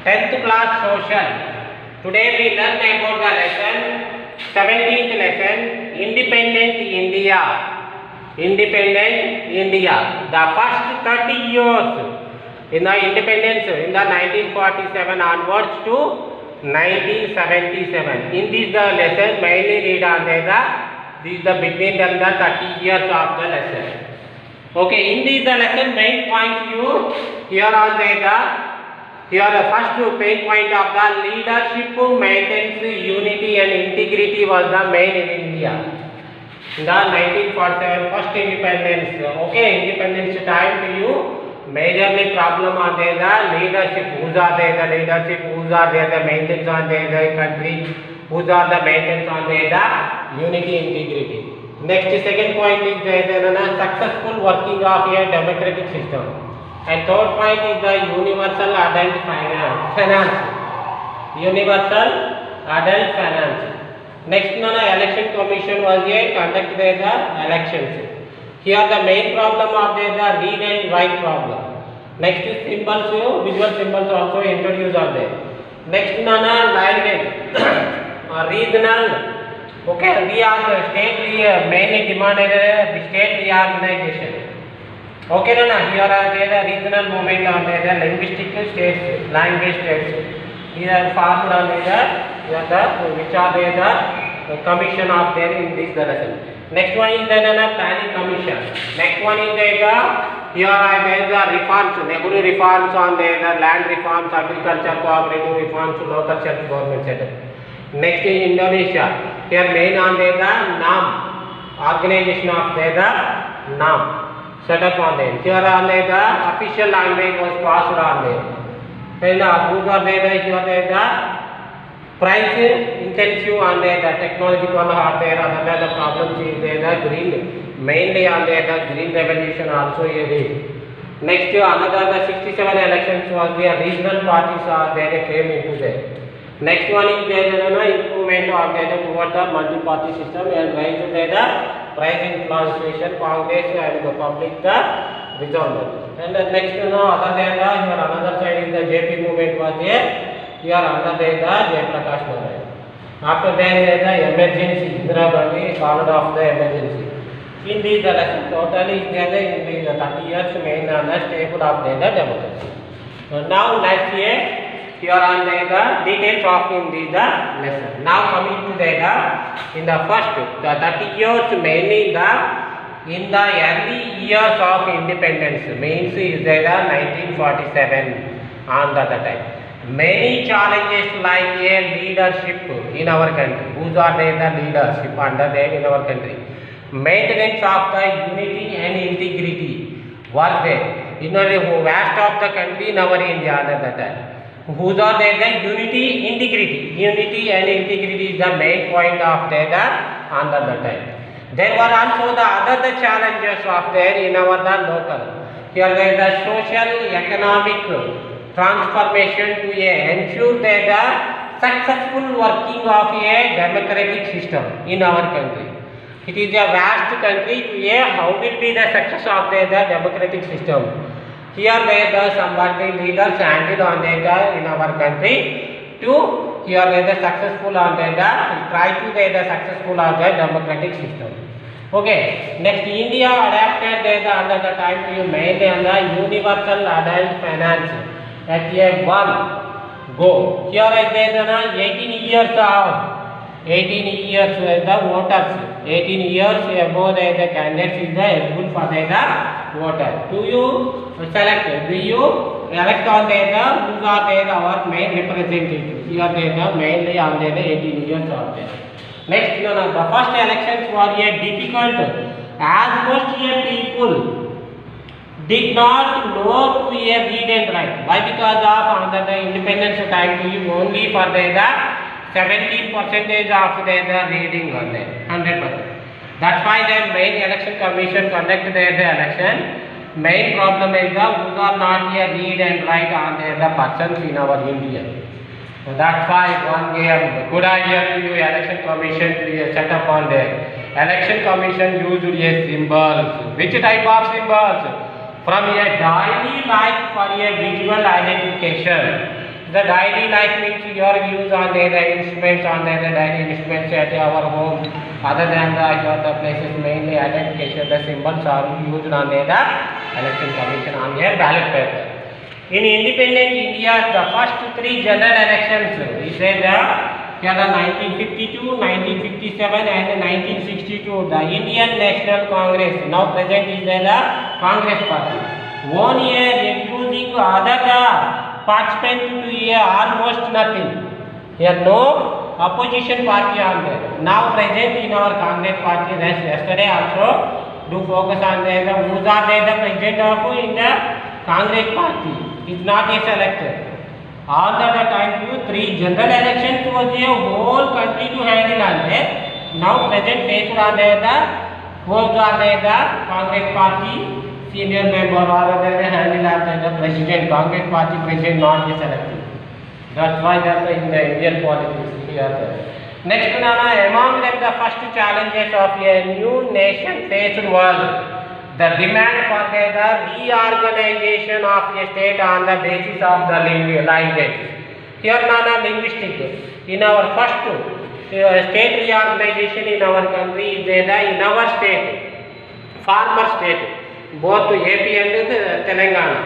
10th class social. Today we learn about the lesson 17th lesson Independent India. Independent India. The first 30 years in the independence in the 1947 onwards to 1977. In this the lesson mainly read on the this is the between them the 30 years of the lesson. Okay, in this the lesson main points you here on the here the first main point of the leadership maintains unity and integrity was the main in India. In the 1947 first independence. Okay, independence time to you majorly problem on the leadership. Who's are there the leadership? Who's are there the maintenance on the country? Who's are the maintenance on the unity integrity? Next second point is the successful working of a democratic system. And third point is the universal adult finance. Universal adult finance. Next election commission was a conduct the elections. Here the main problem of the read and write problem. Next is symbols, visual symbols also introduced are there. Next language, regional. Okay, we are the state mainly demanded the state reorganization. Okay, here are the regional movement on the linguistic states, language states. Here formed on the which are the commission of there in this lesson. Next one is the planning commission. Next one is the here are the reforms, Nehru reforms on the land reforms, agriculture cooperative reforms, local self-government setup. Next is Indonesia. Here main on the NAM, organization of the NAM setup on there. Here on the official language was passed on there. And who are there? Here the price intensive on the technological hardware and the problems is there the green mainly on the green revolution also here. Next another the 67 elections was the regional parties are there came into there. Next one is there improvement of the towards the multi-party system and right to the price inflation Congress and the public the resolved. And the next other than here another side is the JP movement was there. Here under the Jayaprakash Narayan. After that the emergency Indira Gandhi called off the emergency. In this lesson totally is there in the 30 years main staple of the democracy. Now let's see here on the details of in this lesson. Now coming to the in the first the 30 years mainly in the early years of independence means is there 1947 on the time. Many challenges like a leadership in our country. Who are the leadership under them in our country? Maintenance of the unity and integrity were there in the vast of the country in our India under that time. Who are there the unity, integrity. Unity and integrity is the main point of the under the time. There were also the other challenges of there in our local. Here there is the social, economic transformation to ensure that the successful working of a democratic system in our country. It is a vast country to how will be the success of the democratic system. Here there the some of the leaders handed on the in our country to here the successful on the try to the successful of the democratic system. Okay, next India adapted the under the time to mainly on the universal adult finance. At a one go. Here is there 18 years of 18 years the voters. 18 years above the candidates is the eligible for the voter. Do you select? Do you elect on the who are there our main representatives? Here they are mainly on the 18 years of there. Next, the first elections were difficult as most people did not know to read and write. Why? Because of under the independence time to you only for the 17% of the reading on the 100%. That's why the main election commission conducted the election. Main problem is the who are not here read and write on the persons in our India. So that's why one gave good idea to you election commission to set up on the election commission used symbols. Which type of symbols? from a daily life for a visual identification. The daily life means your use on the instruments on the daily instruments at our home. Other than the places mainly identification, the symbols are used on the election commission on their ballot paper. In independent India, the first three general elections is the 1952, 1957 and 1962. The Indian National Congress, now present is the Congress Party. 1 year refusing other participants to almost nothing. Here no opposition party on there. Now present in our Congress Party. Yesterday also do focus on the who are the president of in the Congress Party. Is not a selected. All the time to 3 general elections was a whole country to handle on there. Now present faced on there the whole are there the Congress Party senior member or other handle on the president. Congress Party president not be selected. That's why they are in the Indian politics here. Next among them the first challenges of a new nation faced was the demand for the reorganization of a state on the basis of the language. Here linguistic. In our first state reorganization in our country is there in our state, farmer state, both AP and Telangana.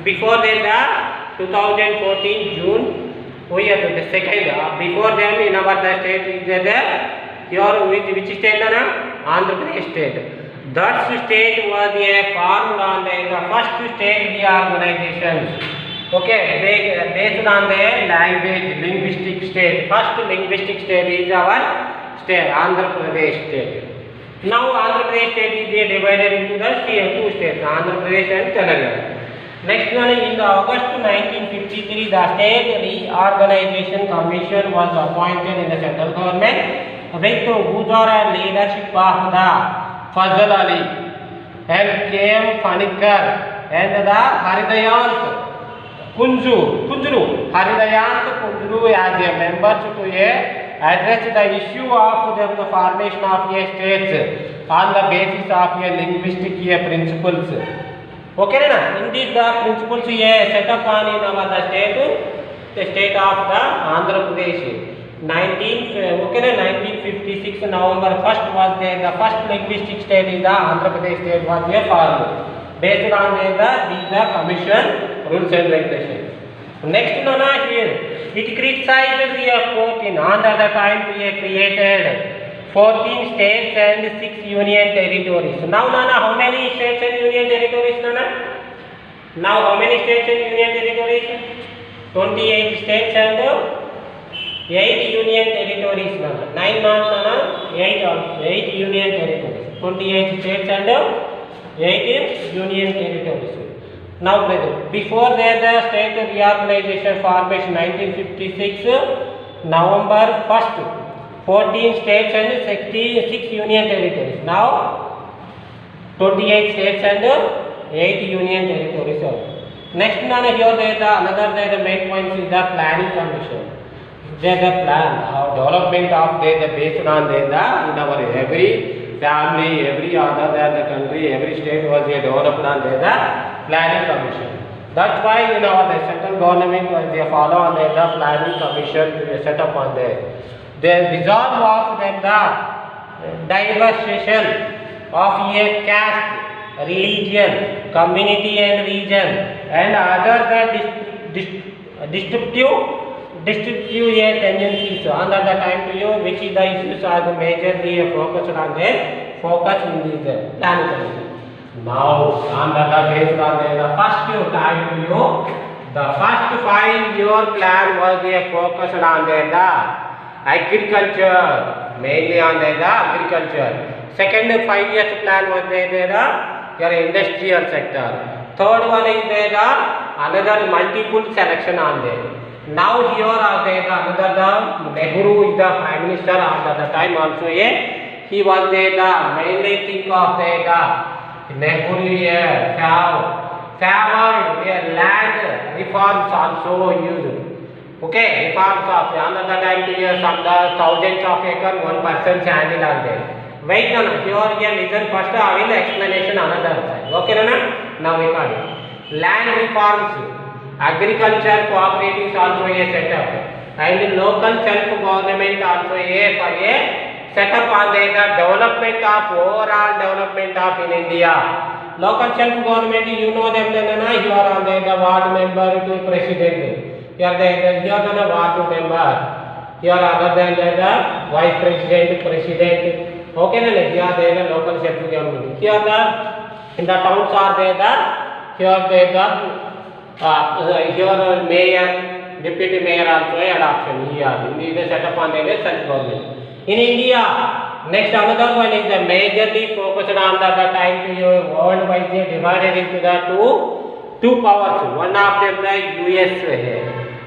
Before that 2014 June, we are the second. Before them in our state is there. Here which state Andhra Pradesh state. That state was formed on the first state reorganization. Okay, based on the language, linguistic state. First linguistic state is our state, Andhra Pradesh state. Now Andhra Pradesh state is divided into the 2 states, Andhra Pradesh and Telangana. Next one, in the August 1953, the State Reorganization Commission was appointed in the central government with Gujarat leadership of the Fazal Ali and K.M. Panikkar and the Haridayant Kunjuru as a member to address the issue of the formation of a states on the basis of a linguistic principles. Okay, in this the principles set up on in our the state of the Andhra Pradesh. 1956 November 1st was there. The first linguistic state in the Andhra Pradesh state was formed based on the commission rules and regulations. Next here it criticized the 14 under the time we created 14 states and 6 union territories. Now how many states and union territories Now how many states and union territories? 28 states and 8 union territories. 9 months 8 union territories. 28 states and 8 union territories. Now before that the state reorganization formation 1956 November 1st 14 states and 66 union territories. Now 28 states and 8 union territories. Next here another main point is the planning commission. There the plan development of based on in our every family, every other than the country, every state was developed on the planning commission. That's why the central government was follow on the planning commission to set up on the dissolve of the diversification of a caste, religion, community and region and other destructive tendencies under the time to which is the issues are majorly focused on the focus in this planning commission. Now under the based on the first time to the first 5-year plan was focused on the agriculture, mainly on the agriculture. Second 5 years plan was your industrial sector. Third one is another multiple selection on there. Now here are another Nehru is the prime minister at the time also. He was mainly think of Nehru favored land reforms also used. Okay, reforms of another time to some thousands of acre 1 person handle on there. Wait here listen first I will explanation another side. Okay Now we got it. Land reforms, agriculture cooperatives also a setup, and local self-government also a setup on the development of overall development of in India. Local self-government, you know them, you are on the ward member to president. You are the ward member. Here other than the vice president, president. Okay, here the local self-government. Here in the towns are here here mayor, deputy mayor also adoption here. This is set up on the self-government. In India, next another one is the majorly focused on the time to worldwide divided into the two powers. One of them the USA,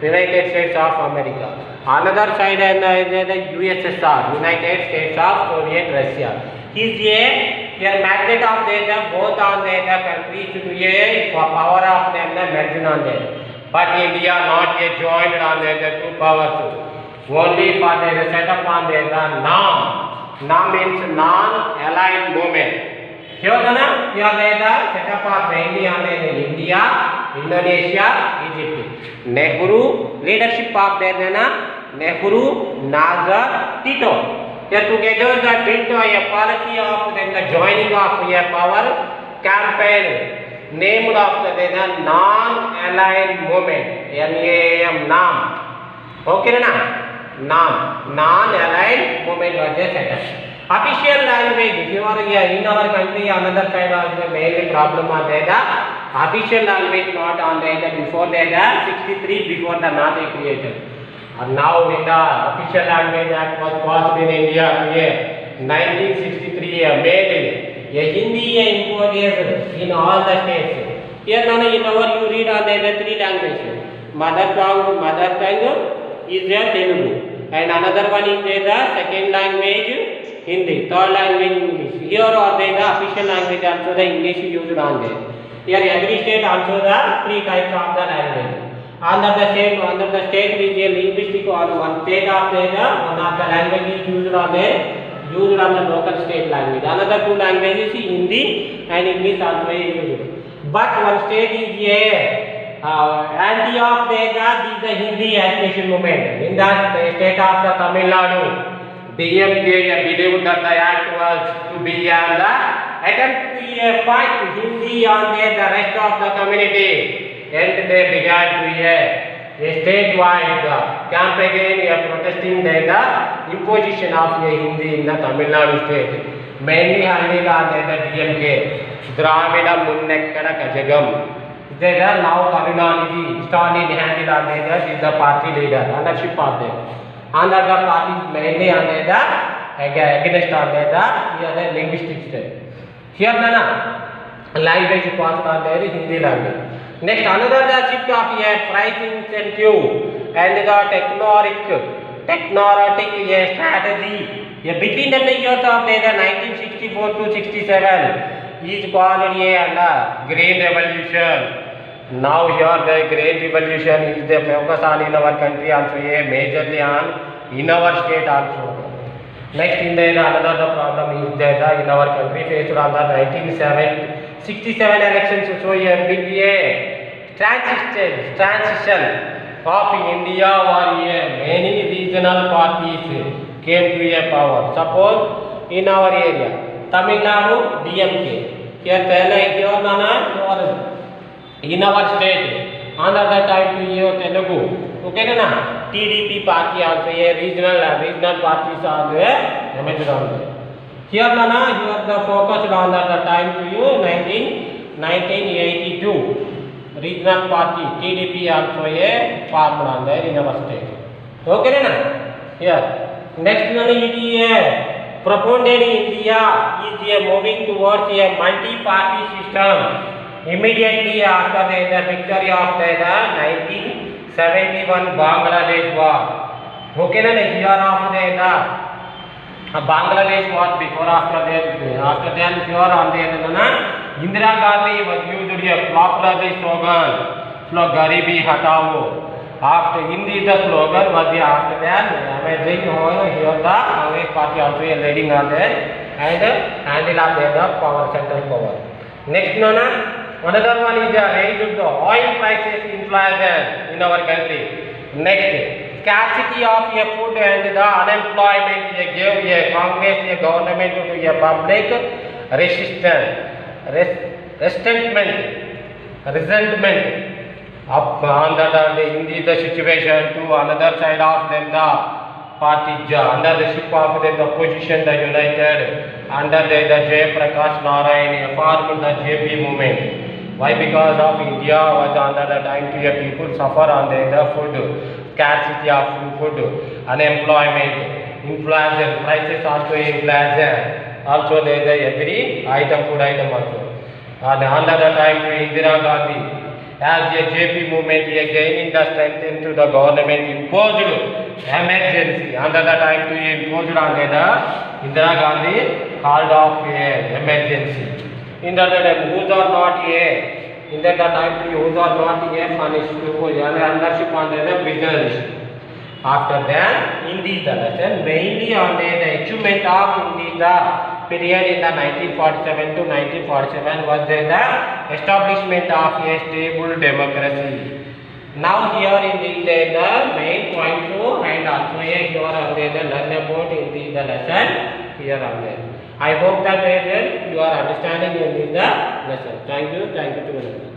United States of America. Another side is the USSR, United States of Soviet Russia. Is a magnet of both on the countries to a power of them the merged on them. But India not yet joined on the two powers. Only for the setup on the NAM. NAM means non-aligned movement. Here the setup of mainly on the India, Indonesia, Egypt. Nehru leadership of the Nehru, Nazar, Tito. Here together that built a policy of the joining of a power campaign named after the non-aligned movement. NAM. Okay, NAM. Non-aligned movement was a setup. Official language. You are in our country, another side of the main problem are there. Official language not on the before the 63 before the Nati created. And now with the official language act was passed in India in 1963 made a Hindi imposed in all the states. Here in our you read on the three languages. Mother tongue is there Telugu, and another one is there the second language Hindi, third language English. Here are the official language also the English used on there. Here every state also the three types of the language. Under the state is a linguistic or one state of the one of the languages used on the local state language. Another two languages is Hindi and English also used. But one state is a anti of the Hindi agitation movement. In that state of the Tamil Nadu, DMK believed that the act was to be an attempt to fight Hindi on the rest of the community. And they began to a statewide campaign protesting the imposition of Hindi in the Tamil Nadu state. Mainly handled on the DMK, Dramida Munnekkada Kajagam. They are now Karunanidhi, Stalin handled on the party leader, ownership of them. Under the party mainly on the against on the linguistic state. Here language passed on the Hindi language. Next, another the shift of a price incentive and the technocratic strategy. Between the years of the 1964 to 67 is called a Green Revolution. Now here the Green Revolution is the focus on in our country also majorly on in our state also. Next, in the another problem is that in our country faced on the 1967 elections, so a big transition of India where many regional parties came to a power. Suppose in our area, Tamil Nadu DMK, here in our state, another time to Telugu. Okay, na TDP party also a regional parties are there. Here you are the focus on the time to you 1982 regional party TDP also a formed on there in our state. Okay, na here next one is proponent India is moving towards a multi-party system. Immediately after the victory of the 1971 Bangladesh war. Okay, na here of the Bangladesh war before after then here on the Indira Gandhi was used a popular slogan Garibi Hatao. After Hindi the slogan was the after that amazing here the Congress party also leading on there and handle of the power central power. Next Another one is the rise of the oil prices inflation in our country. Next, scarcity of a food and the unemployment gave a Congress, a government to a public resentment up under the situation to another side of them the party under the ship of the opposition the united under the Jayaprakash Narayan formed the JP movement. Why? Because of India was under the time to a people suffer on the food, scarcity of food, unemployment, inflation, prices also inflation, also the every item food item also. And under the time to Indira Gandhi, as a JP movement gaining the strength into the government imposed emergency. Under the time to imposed on the Indira Gandhi called off emergency. In the time whose are not here, in the time to whose are not here punished to undership on the business. After that, in this lesson mainly on the achievement of in the period in the 1947 to 1947 was the establishment of a stable democracy. Now here in the main point to and also here on the learn about in the lesson here on there. I hope that you are understanding in the lesson. Thank you to everyone.